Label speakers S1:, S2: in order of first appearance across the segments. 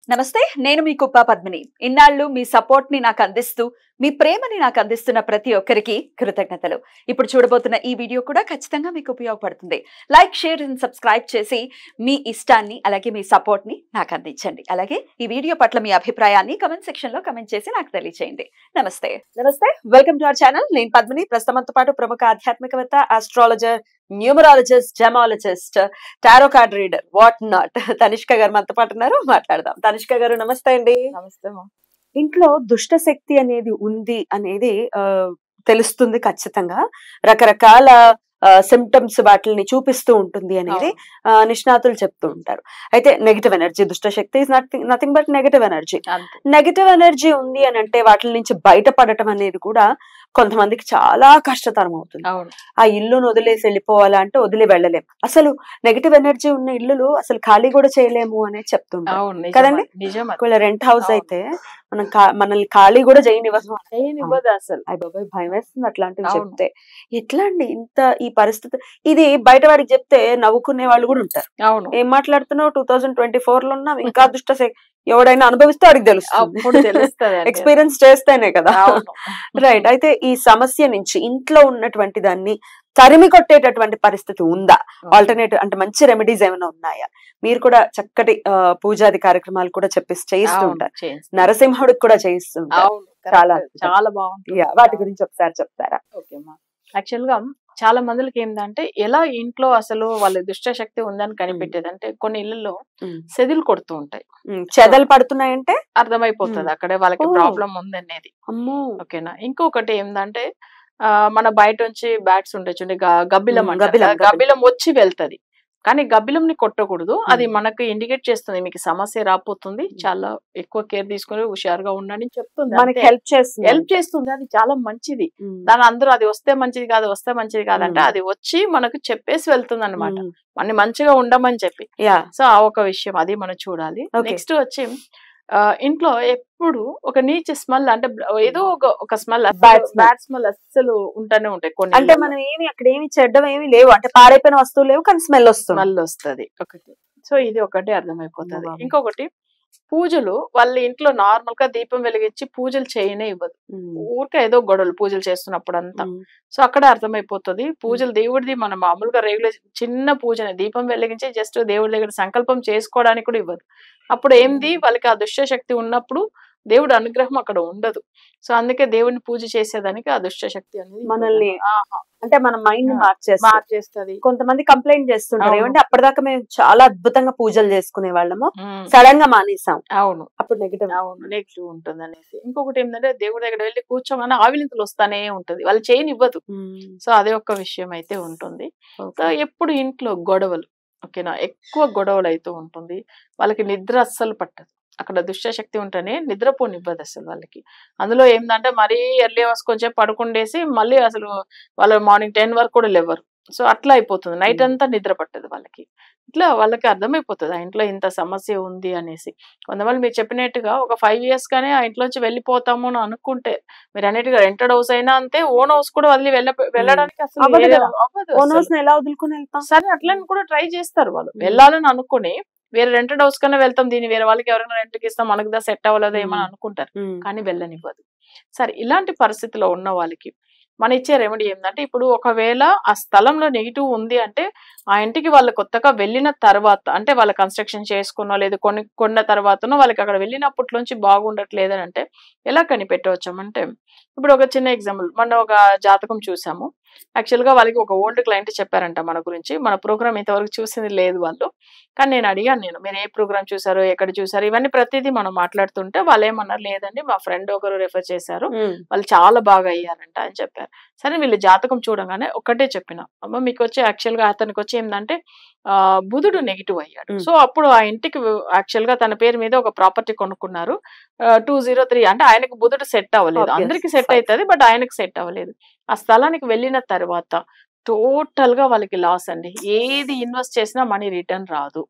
S1: నమస్తే నేను మీ కుప్ప పద్మిని ఇన్నాళ్ళు మీ సపోర్ట్ ని నాకు అందిస్తూ మీ ప్రేమని నాకు అందిస్తున్న ప్రతి ఒక్కరికి కృతజ్ఞతలు ఇప్పుడు చూడబోతున్న ఈ వీడియో కూడా ఖచ్చితంగా మీకు ఉపయోగపడుతుంది లైక్ షేర్ అండ్ సబ్స్క్రైబ్ చేసి మీ ఇష్టాన్ని అలాగే మీ సపోర్ట్ ని నాకు అందించండి అలాగే ఈ వీడియో పట్ల మీ అభిప్రాయాన్ని కమెంట్ సెక్షన్ లో కమెంట్ చేసి నాకు తెలియజేయండి నమస్తే వెల్కమ్ టు అవర్ ఛానల్ నేను పద్మిని ప్రస్తుతంతో పాటు ప్రముఖ ఆధ్యాత్మికవేత్త astrologer numerologist gemmologist tarot card reader what not Tanishq గారు మనతో పాటు ఉన్నారు మాట్లాడదాం తనిష్క గారు నమస్తే అండి
S2: నమస్తే
S1: ఇంట్లో దుష్ట శక్తి అనేది ఉంది అనేది తెలుస్తుంది ఖచ్చితంగా రకరకాల సిమ్టమ్స్ వాటిని చూపిస్తూ ఉంటుంది అనేది నిష్ణాతులు చెప్తూ ఉంటారు అయితే నెగటివ్ ఎనర్జీ దుష్ట శక్తి is nothing but negative energy ఉంది అని అంటే వాటి నుంచి బయటపడటం అనేది కూడా కొంతమందికి చాలా కష్టతరం అవుతుంది ఆ ఇల్లును వదిలేసి వెళ్ళిపోవాలా అంటే వదిలి వెళ్ళలేము అసలు నెగటివ్ ఎనర్జీ ఉన్న ఇల్లులు అసలు ఖాళీ కూడా చేయలేము అనేది చెప్తుంటారు కదండి ఒకవేళ రెంట్ హౌస్ అయితే మనల్ని ఖాళీ కూడా చేయనివ్వదు అసలు అయ్య బాబాయ్ భయం వేస్తుంది అట్లాంటివి చెప్తే ఎట్లా అండి ఇంత ఈ పరిస్థితి ఇది బయట వాడికి చెప్తే నవ్వుకునే వాళ్ళు కూడా ఉంటారు ఏం మాట్లాడుతున్నావు 2024 లో ఉన్నాం ఇంకా దుష్ట ఎవడైనా అనుభవిస్తే వాడికి తెలుస్తుంది ఎక్స్పీరియన్స్ చేస్తేనే కదా రైట్ అయితే ఈ సమస్య నుంచి ఇంట్లో ఉన్నటువంటి దాన్ని తరిమి కొట్టేటటువంటి పరిస్థితి ఉందా ఆల్టర్నేటివ్ అంటే మంచి రెమెడీస్ ఏమైనా ఉన్నాయా మీరు కూడా చక్కటి పూజాది కార్యక్రమాలు కూడా చేయిస్తూ ఉంటారు నరసింహుడికి కూడా చేయిస్తుంటారు చాలా బాగుంటుంది వాటి గురించి ఒకసారి చెప్తారా
S2: యాక్చువల్ గా చాలా మందికి ఏంటంటే ఎలా ఇంట్లో అసలు వాళ్ళ దుష్ట శక్తి ఉందని కనిపెట్టేది అంటే కొన్ని ఇళ్లలో సెదిలు కొడుతూ ఉంటాయి
S1: చెదలు పడుతున్నాయంటే
S2: అర్థమైపోతుంది అక్కడే వాళ్ళకి ప్రాబ్లం ఉందనేది ఓకేనా ఇంకొకటి ఏంటంటే మన బయట నుంచి బ్యాట్స్ ఉండొచ్చు గబ్బిలం వచ్చి వెళ్తది కానీ గబ్బిలంని కొట్టకూడదు అది మనకు ఇండికేట్ చేస్తుంది మీకు సమస్య రాపోతుంది చాలా ఎక్కువ కేర్ తీసుకుని హుషారుగా ఉండండి చెప్తుంది
S1: మనకి హెల్ప్
S2: చేస్తుంది అది చాలా మంచిది దాని అందరూ అది వస్తే మంచిది కాదంటే అది వచ్చి మనకు చెప్పేసి వెళ్తుంది అనమాట మన మంచిగా ఉండమని చెప్పి సో ఆ ఒక విషయం అది మనం చూడాలి నెక్స్ట్ వచ్చి ఇంట్లో ఎప్పుడు ఒక నీచ స్మెల్ అంటే ఏదో ఒక స్మెల్ బ్యాడ్ స్మెల్ అస్సలు ఉంటూనే ఉంటాయి కొన్ని
S1: అంటే మనం ఏమి అక్కడ ఏమి చెడ్డం ఏమి లేవు అంటే పాడైపోయిన వస్తువులు లేవు కానీ స్మెల్
S2: వస్తుంది ఒకటి సో ఇది ఒకటి అర్థమైపోతుంది ఇంకొకటి పూజలు వాళ్ళ ఇంట్లో నార్మల్ గా దీపం వెలిగించి పూజలు చేయనే ఇవ్వదు ఊరికే ఏదో గొడవలు పూజలు చేస్తున్నప్పుడు అంతా సో అక్కడ అర్థమైపోతుంది పూజలు దేవుడిది మనం మామూలుగా రెగ్యులర్ చిన్న పూజని దీపం వెలిగించి జస్ట్ దేవుడి దగ్గర సంకల్పం చేసుకోవడానికి కూడా ఇవ్వదు అప్పుడు ఏంది వాళ్ళకి ఆ దుష్ట శక్తి ఉన్నప్పుడు దేవుడు అనుగ్రహం అక్కడ ఉండదు సో అందుకే దేవుడిని పూజ చేసేదానికి ఆ దుష్ట శక్తి అనేది
S1: మనల్ని అంటే మన మైండ్ మార్చేస్తుంది కొంతమంది కంప్లైంట్ చేస్తుంటారు ఏమంటే అప్పటిదాకా మేము చాలా అద్భుతంగా పూజలు చేసుకునే వాళ్ళము సడన్ గా మానేసాం అప్పుడు
S2: నెగిటివ్ ఉంటుంది అనేసి ఇంకొకటి ఏంటంటే దేవుడి దగ్గర వెళ్ళి కూర్చోమని ఆవిలింతలు వస్తానే ఉంటుంది వాళ్ళు చేయనివ్వదు సో అదే ఒక విషయం అయితే ఉంటుంది సో ఎప్పుడు ఇంట్లో గొడవలు ఓకేనా ఎక్కువ గొడవలు అయితే ఉంటుంది వాళ్ళకి నిద్ర అస్సలు పట్టదు అక్కడ దుష్ట శక్తి ఉంటేనే నిద్రపోనివ్వదు అసలు వాళ్ళకి అందులో ఏంటంటే మరీ ఎర్లీ అవర్స్ కొంచెం పడుకుండేసి మళ్ళీ అసలు వాళ్ళు మార్నింగ్ 10 వరకు కూడా లేవరు సో అట్లా అయిపోతుంది నైట్ అంతా నిద్ర పట్టదు వాళ్ళకి ఇట్లా వాళ్ళకి అర్థమైపోతుంది ఆ ఇంట్లో ఇంత సమస్య ఉంది అనేసి కొంతమంది మీరు చెప్పినట్టుగా ఒక 5 years గానే ఆ ఇంట్లోంచి వెళ్ళిపోతాము అని అనుకుంటే మీరు అన్నిటిగా రెంటెడ్ హౌస్ అయినా అంతే ఓన్ హౌస్ కూడా వదిలి వెళ్ళడానికి అసలు సరే అట్లని కూడా ట్రై చేస్తారు వాళ్ళు వెళ్ళాలని అనుకుని వేరే రెంటెడ్ హౌస్ కన్నా వెళ్తాం దీన్ని వేరే వాళ్ళకి ఎవరైనా రెంట్కి ఇస్తాం మనకు దా సెట్ అవ్వలేదో ఏమని అనుకుంటారు కానీ వెళ్ళనివ్వదు సరే ఇలాంటి పరిస్థితిలో ఉన్న వాళ్ళకి మన ఇచ్చే రెమెడీ ఏంటంటే ఇప్పుడు ఒకవేళ ఆ స్థలంలో నెగిటివ్ ఉంది అంటే ఆ ఇంటికి వాళ్ళు కొత్తగా వెళ్ళిన తర్వాత అంటే వాళ్ళ కన్స్ట్రక్షన్ చేసుకున్నా లేదు కొన్న తర్వాతనో వాళ్ళకి అక్కడ వెళ్ళినప్పట్లోంచి బాగుండట్లేదని అంటే ఎలా కనిపెట్టవచ్చామంటే ఇప్పుడు ఒక చిన్న ఎగ్జాంపుల్ మనం ఒక జాతకం చూసాము యాక్చువల్ గా వాళ్ళకి ఒక ఓల్డ్ క్లయింట్ చెప్పారంట మన గురించి మన ప్రోగ్రామ్ ఇంతవరకు చూసింది లేదు వాళ్ళు కానీ నేను అడిగాను మీరు ఏ ప్రోగ్రామ్ చూసారో ఎక్కడ చూసారు ఇవన్నీ ప్రతిదీ మనం మాట్లాడుతుంటే వాళ్ళు ఏమన్నారు లేదండి మా ఫ్రెండ్ ఒకరు రెఫర్ చేశారు వాళ్ళు చాలా బాగా అయ్యారంట అని చెప్పారు సరే వీళ్ళు జాతకం చూడగానే ఒకటే చెప్పిన అమ్మ మీకు వచ్చి యాక్చువల్ గా అతనికి వచ్చి ఏంటంటే బుధుడు నెగిటివ్ అయ్యాడు సో అప్పుడు ఆ ఇంటికి యాక్చువల్ గా తన పేరు మీద ఒక ప్రాపర్టీ కొనుక్కున్నారు 203 అంటే ఆయనకు బుధుడు సెట్ అవ్వలేదు అందరికి సెట్ అవుతుంది బట్ ఆయనకు సెట్ అవ్వలేదు ఆ స్థలానికి వెళ్ళిన తర్వాత టోటల్ గా వాళ్ళకి లాస్ అండి. ఏది ఇన్వెస్ట్ చేసినా మనీ రిటర్న్ రాదు.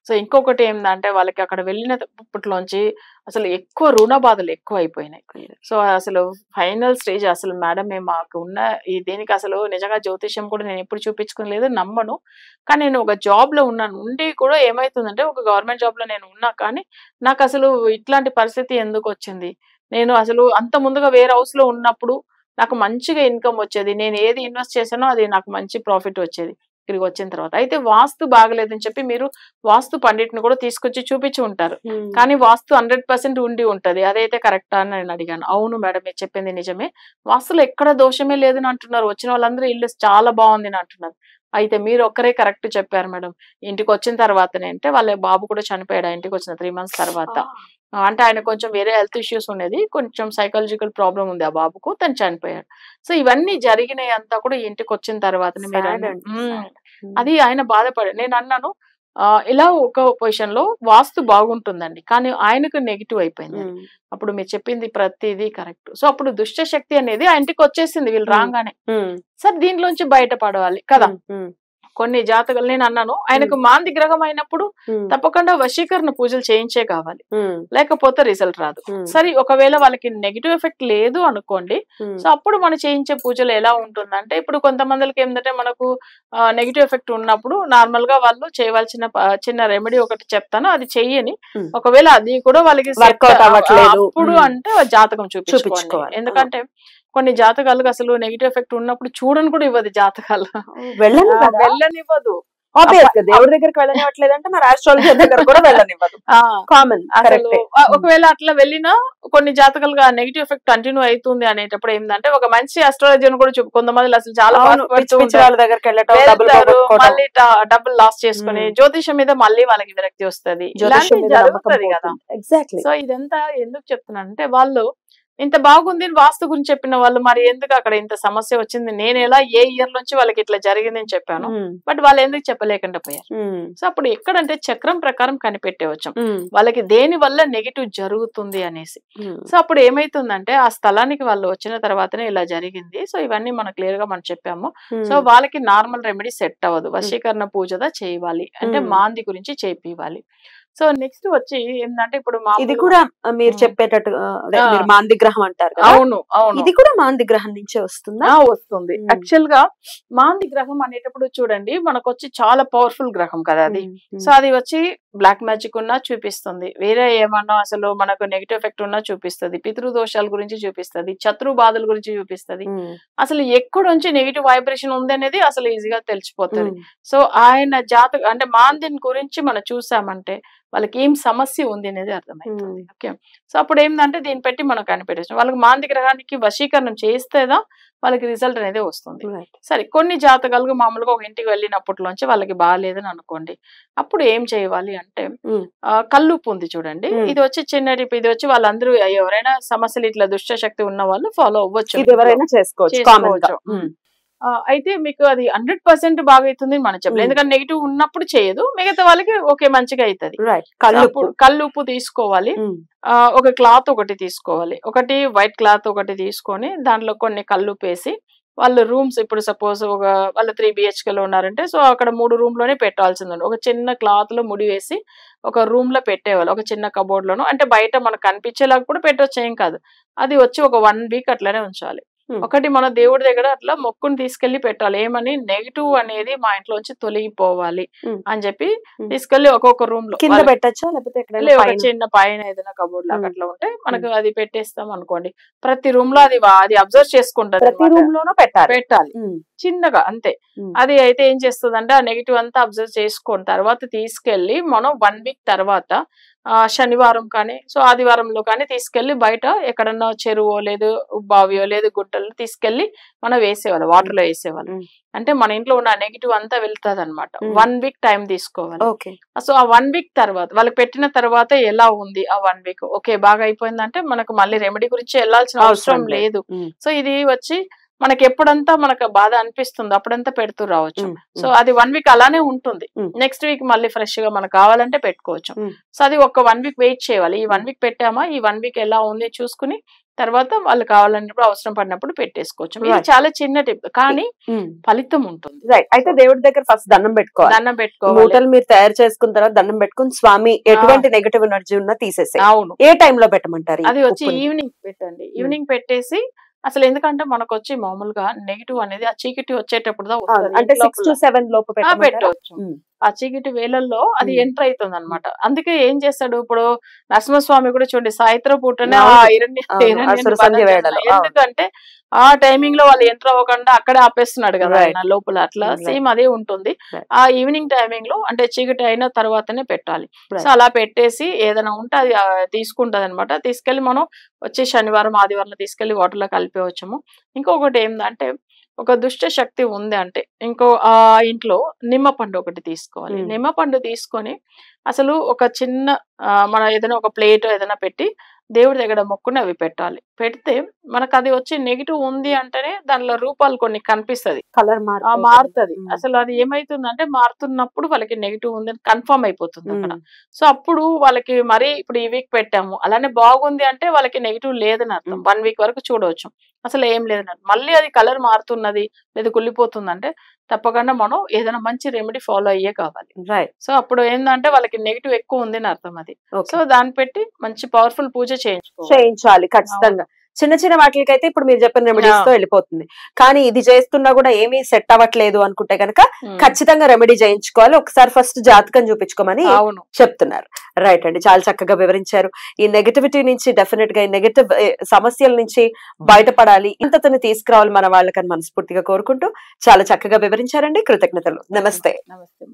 S2: సో ఇంకొకటి ఏందంటే వాళ్ళకి అక్కడ వెళ్ళినప్పట్లోంచి అసలు ఎక్కువ రుణ బాధలు ఎక్కువ అయిపోయినాయి. సో అసలు ఫైనల్ స్టేజ్ అసలు మేడం మేము మాకు ఉన్న ఈ దీనికి అసలు నిజంగా జ్యోతిష్యం కూడా నేను ఎప్పుడు చూపించుకోలేదు, నమ్మను. కానీ నేను ఒక జాబ్ లో ఉన్నాను, ఉండి కూడా ఏమైతుందంటే ఒక గవర్నమెంట్ జాబ్ లో నేను ఉన్నా కానీ నాకు అసలు ఇట్లాంటి పరిస్థితి ఎందుకు వచ్చింది? నేను అసలు అంత ముందుగా వేరే హౌస్ లో ఉన్నప్పుడు నాకు మంచిగా ఇన్కమ్ వచ్చేది, నేను ఏది ఇన్వెస్ట్ చేశానో అది నాకు మంచి ప్రాఫిట్ వచ్చేది. ఇక్కడికి వచ్చిన తర్వాత అయితే వాస్తు బాగలేదని చెప్పి మీరు వాస్తు పండిట్ని కూడా తీసుకొచ్చి చూపించి ఉంటారు, కానీ వాస్తు 100% ఉండి ఉంటది, అదైతే కరెక్టా అని నేను అడిగాను. అవును మేడం మీరు చెప్పింది నిజమే, వాస్తులో ఎక్కడ దోషమే లేదని అంటున్నారు, వచ్చిన వాళ్ళందరూ ఇల్లు చాలా బాగుంది అని అంటున్నారు. అయితే మీరు ఒక్కరే కరెక్ట్ చెప్పారు మేడం. ఇంటికి వచ్చిన తర్వాతనే అంటే వాళ్ళ బాబు కూడా చనిపోయాడు ఇంటికి వచ్చిన 3 months తర్వాత. అంటే ఆయన కొంచెం వేరే హెల్త్ ఇష్యూస్ ఉండేది, కొంచెం సైకాలజికల్ ప్రాబ్లం ఉంది ఆ బాబుకు, తను చనిపోయాడు. సో ఇవన్నీ జరిగినాయి అంతా కూడా ఇంటికి వచ్చిన తర్వాతనే మీరు అది ఆయన బాధపడాడు. నేను అన్నాను ఇలా ఒక పొజిషన్ లో వాస్తు బాగుంటుందండి, కానీ ఆయనకు నెగిటివ్ అయిపోయింది. అప్పుడు మీరు చెప్పింది ప్రతిదీ కరెక్ట్. సో అప్పుడు దుష్ట శక్తి అనేది ఆ ఇంటికి వచ్చేసింది వీళ్ళు రాగానే. సార్ దీంట్లోంచి బయటపడవాలి కదా. కొన్ని జాతకాలు నేను అన్నాను ఆయనకు మాంది గ్రహం అయినప్పుడు తప్పకుండా వశీకరణ పూజలు చేయించే కావాలి, లేకపోతే రిజల్ట్ రాదు. సరే ఒకవేళ వాళ్ళకి నెగిటివ్ ఎఫెక్ట్ లేదు అనుకోండి, సో అప్పుడు మనం చేయించే పూజలు ఎలా ఉంటుందంటే ఇప్పుడు కొంతమందికి ఏంటంటే మనకు నెగిటివ్ ఎఫెక్ట్ ఉన్నప్పుడు నార్మల్ గా వాళ్ళు చేయవలసిన చిన్న రెమెడీ ఒకటి చెప్తాను, అది చెయ్యని ఒకవేళ అది కూడా వాళ్ళకి అప్పుడు అంటే జాతకం చూపించుకోవాలి. ఎందుకంటే కొన్ని జాతకాలకు అసలు నెగిటివ్ ఎఫెక్ట్ ఉన్నప్పుడు చూడని కూడా ఇవ్వదు, జాతకాలు వెళ్ళనివ్వదు.
S1: దేవుడి దగ్గరికి వెళ్ళనివ్వట్లేదంటే మరి ఆస్ట్రాలజీ దగ్గర కూడా వెళ్ళనివ్వదు. కామన్.
S2: ఒకవేళ అట్లా వెళ్ళినా కొన్ని జాతకాలుగా నెగిటివ్ ఎఫెక్ట్ కంటిన్యూ అవుతుంది అనేటప్పుడు ఏంటంటే ఒక మంచి ఆస్ట్రాలజీని కూడా కొంతమంది అసలు చాలా
S1: దగ్గరికి వెళ్ళటం,
S2: మళ్ళీ డబ్బులు లాస్ చేసుకుని జ్యోతిషం మీద మళ్ళీ వాళ్ళకి విరక్తి వస్తుంది, జరుగుతుంది కదా. సో ఇదంతా ఎందుకు చెప్తున్నాను అంటే వాళ్ళు ఇంత బాగుంది వాస్తు గురించి చెప్పిన వాళ్ళు మరి ఎందుకు అక్కడ ఇంత సమస్య వచ్చింది, నేను ఎలా ఏ ఇయర్ నుంచి వాళ్ళకి ఇట్లా జరిగిందని చెప్పాను, బట్ వాళ్ళు ఎందుకు చెప్పలేకుండా పోయారు. సో అప్పుడు ఎక్కడంటే చక్రం ప్రకారం కనిపెట్టేవచ్చు వాళ్ళకి దేని వల్ల నెగిటివ్ జరుగుతుంది అనేసి. సో అప్పుడు ఏమైతుందంటే ఆ స్థలానికి వాళ్ళు వచ్చిన తర్వాతనే ఇలా జరిగింది, సో ఇవన్నీ మనం క్లియర్ గా మనం చెప్పాము. సో వాళ్ళకి నార్మల్ రెమెడీ సెట్ అవ్వదు, వశీకరణ పూజదా చేయాలి అంటే మాంది గురించి చేపివ్వాలి. సో నెక్స్ట్ వచ్చి ఏంటంటే ఇప్పుడు
S1: ఇది కూడా మీరు చెప్పేటట్టు మాంది గ్రహం అంటారు.
S2: అవును అవును,
S1: ఇది కూడా మాంది గ్రహం నుంచే వస్తుందా?
S2: వస్తుంది. యాక్చువల్ గా మాంది గ్రహం అనేటప్పుడు చూడండి మనకు వచ్చి చాలా పవర్ఫుల్ గ్రహం కదా అది. సో అది వచ్చి బ్లాక్ మ్యాజిక్ ఉన్నా చూపిస్తుంది, వేరే ఏమన్నా అసలు మనకు నెగిటివ్ ఎఫెక్ట్ ఉన్నా చూపిస్తుంది, పితృదోషాల గురించి చూపిస్తుంది, శత్రు బాధల గురించి చూపిస్తుంది, అసలు ఎక్కడ నుంచి నెగిటివ్ వైబ్రేషన్ ఉంది అనేది అసలు ఈజీగా తెలిసిపోతుంది. సో ఆయన జాతక అంటే మాందిని గురించి మనం చూసామంటే వాళ్ళకి ఏం సమస్య ఉంది అనేది అర్థమైంది. ఓకే, సో అప్పుడు ఏంటంటే దీన్ని పెట్టి మనం కనిపెట్టేసాం వాళ్ళకి మాంది గ్రహానికి వశీకరణం చేస్తేదా వాళ్ళకి రిజల్ట్ అనేది వస్తుంది. సరే కొన్ని జాతకాలకు మామూలుగా ఒక ఇంటికి వెళ్ళినప్పట్లోంచి వాళ్ళకి బాగాలేదని అనుకోండి, అప్పుడు ఏం చేయాలి అంటే కల్లుప్పు ఉంది చూడండి, ఇది వచ్చి చిన్న ఇది వచ్చి వాళ్ళందరూ ఎవరైనా సమస్యలు ఇట్లా దుష్ట శక్తి ఉన్న వాళ్ళు ఫాలో అవ్వచ్చు,
S1: ఎవరైనా చేసుకోవచ్చు.
S2: అయితే మీకు అది 100% బాగా అవుతుంది మనం చెప్పలేదు, ఎందుకంటే నెగిటివ్ ఉన్నప్పుడు చేయదు, మిగతా వాళ్ళకి ఓకే మంచిగా అవుతుంది. కళ్ళు ఉప్పు తీసుకోవాలి, ఒక క్లాత్ ఒకటి తీసుకోవాలి, ఒకటి వైట్ క్లాత్ ఒకటి తీసుకొని దాంట్లో కొన్ని కళ్ళు వేసి వాళ్ళు రూమ్స్ ఇప్పుడు సపోజ్ ఒక వాళ్ళు 3 BHK లో ఉన్నారంటే సో అక్కడ 3 రూమ్ లోనే పెట్టాల్సిందండి. ఒక చిన్న క్లాత్ లో ముడి వేసి ఒక రూమ్ లో పెట్టేవాళ్ళు, ఒక చిన్న కబోర్డ్ లోను, అంటే బయట మనకు కనిపించేలాగా కూడా పెట్టవచ్చు ఏం కాదు. అది వచ్చి ఒక 1 week అట్లనే ఉంచాలి. ఒకటి మన దేవుడి దగ్గర అట్లా మొక్కుని తీసుకెళ్లి పెట్టాలి, ఏమని నెగిటివ్ అనేది మా ఇంట్లోంచి తొలగిపోవాలి అని చెప్పి తీసుకెళ్లి ఒక్కొక్క రూమ్ లో
S1: కింద పెట్టచ్చా లేకపోతే
S2: ఒక చిన్న పైన ఏదైనా కబోర్డ్ లాగా అట్లా ఉంటే మనకు అది పెట్టేస్తాం అనుకోండి, ప్రతి రూమ్ లో అది అబ్జర్వ్ చేసుకుంటది,
S1: ప్రతి రూమ్ లోనూ
S2: పెట్టాలి చిన్నగా అంతే. అది అయితే ఏం చేస్తుంది అంటే ఆ నెగిటివ్ అంతా అబ్జర్వ్ చేసుకున్న తర్వాత తీసుకెళ్లి మనం 1 week తర్వాత శనివారం కానీ సో ఆదివారంలో కానీ తీసుకెళ్లి బయట ఎక్కడన్నా చెరువో లేదు బావియో లేదు గుట్టలో తీసుకెళ్లి మనం వేసేవాళ్ళు, వాటర్ లో వేసేవాళ్ళు. అంటే మన ఇంట్లో ఉన్న నెగిటివ్ అంతా వెళ్తుంది అనమాట. 1 week టైం తీసుకోవాలి. సో ఆ 1 week తర్వాత వాళ్ళకి పెట్టిన తర్వాత ఎలా ఉంది ఆ 1 week ఓకే బాగా అయిపోయిందంటే మనకు మళ్ళీ రెమెడీ గురించి వెళ్ళాల్సిన అవసరం లేదు. సో ఇది వచ్చి మనకి ఎప్పుడంతా మనకు బాధ అనిపిస్తుంది అప్పుడంతా పెడుతూ రావచ్చు. సో అది 1 week అలానే ఉంటుంది, నెక్స్ట్ వీక్ మళ్ళీ ఫ్రెష్ గా మనకు కావాలంటే పెట్టుకోవచ్చు. సో అది ఒక 1 week వెయిట్ చేయాలి, ఈ 1 week పెట్టామా ఈ 1 week ఎలా ఉంది చూసుకుని తర్వాత వాళ్ళు కావాలన్నప్పుడు అవసరం పడినప్పుడు పెట్టేసుకోవచ్చు. ఇది
S1: Right.
S2: చాలా చిన్న టిప్, కానీ ఫలితం ఉంటుంది.
S1: రైట్. అయితే దేవుడి దగ్గర ఫస్ట్ దండం పెట్టుకోవాలి.
S2: దండం పెట్టుకోవాలి.
S1: మూటలు మీరు తయారు చేసుకున్న తర్వాత దండం పెట్టుకుని స్వామి ఎటువంటి నెగటివ్ ఎనర్జీ ఉన్నా తీసేసే.
S2: అవును,
S1: ఏ టైం లో పెట్టమంటారు?
S2: అది వచ్చి ఈవినింగ్ పెట్టండి. ఈవినింగ్ పెట్టేసి అసలు ఎందుకంటే మనకు వచ్చి మామూలుగా నెగిటివ్ అనేది ఆ చీకటి వచ్చేటప్పుడు
S1: అంటే 6 to 7 లోపు
S2: పెట్టవచ్చు. ఆ చీకటి వేళల్లో అది ఎంటర్ అవుతుంది అనమాట. అందుకే ఏం చేస్తాడు ఇప్పుడు నరసింహస్వామి కూడా చూడండి, సాయంత్రం పూటనే ఆ ఎందుకంటే ఆ టైమింగ్ లో వాళ్ళు ఎంటర్ అవ్వకుండా అక్కడే ఆపేస్తున్నాడు కదా ఆయన లోపల. అట్లా సేమ్ అదే ఉంటుంది. ఆ ఈవినింగ్ టైమింగ్ లో అంటే చీకటి అయిన తర్వాతనే పెట్టాలి. సో అలా పెట్టేసి ఏదైనా ఉంటే అది తీసుకుంటది అనమాట. తీసుకెళ్లి మనం వచ్చే శనివారం ఆదివారం తీసుకెళ్లి వాటర్లో కలిపేవచ్చాము. ఇంకొకటి ఏంటంటే ఒక దుష్ట శక్తి ఉంది అంటే ఆ ఇంట్లో నిమ్మపండు ఒకటి తీసుకోవాలి. నిమ్మపండు తీసుకొని అసలు ఒక చిన్న మన ఏదైనా ఒక ప్లేట్ ఏదైనా పెట్టి దేవుడి దగ్గర మొక్కుని అవి పెట్టాలి. పెడితే మనకు అది వచ్చి నెగిటివ్ ఉంది అంటేనే దానిలో రూపాలు కొన్ని కనిపిస్తుంది,
S1: కలర్
S2: మారుతుంది. అసలు అది ఏమైతుందంటే మారుతున్నప్పుడు వాళ్ళకి నెగిటివ్ ఉందని కన్ఫర్మ్ అయిపోతుంది అక్కడ. సో అప్పుడు వాళ్ళకి మరి ఇప్పుడు ఈ వీక్ పెట్టాము అలానే బాగుంది అంటే వాళ్ళకి నెగిటివ్ లేదని అర్థం. 1 వీక్ వరకు చూడవచ్చు అసలు ఏం లేదని. మళ్ళీ అది కలర్ మారుతున్నది లేదా కుళ్ళిపోతుంది అంటే తప్పకుండా మనం ఏదైనా మంచి రెమెడీ ఫాలో అయ్యే కావాలి. సో అప్పుడు ఏంటంటే వాళ్ళకి నెగిటివ్ ఎక్కువ ఉంది అని అర్థం అది. సో దాన్ని పెట్టి మంచి పవర్ఫుల్ పూజ
S1: చేయించాలి ఖచ్చితంగా. చిన్న చిన్న వాటికైతే ఇప్పుడు మీరు చెప్పిన రెమెడీస్ తో వెళ్ళిపోతుంది. కానీ ఇది చేస్తున్నా కూడా ఏమీ సెట్ అవ్వట్లేదు అనుకుంటే కనుక ఖచ్చితంగా రెమెడీ చేయించుకోవాలి. ఒకసారి ఫస్ట్ జాతకం చూపించుకోమని చెప్తున్నారు. రైట్ అండి, చాలా చక్కగా వివరించారు. ఈ నెగటివిటీ నుంచి డెఫినెట్ గా ఈ నెగటివ్ సమస్యల నుంచి బయటపడాలి, ఇంతని తీసుకురావాలి మన వాళ్ళకని మనస్ఫూర్తిగా కోరుకుంటూ చాలా చక్కగా వివరించారండి. కృతజ్ఞతలు. నమస్తే.
S2: నమస్తే.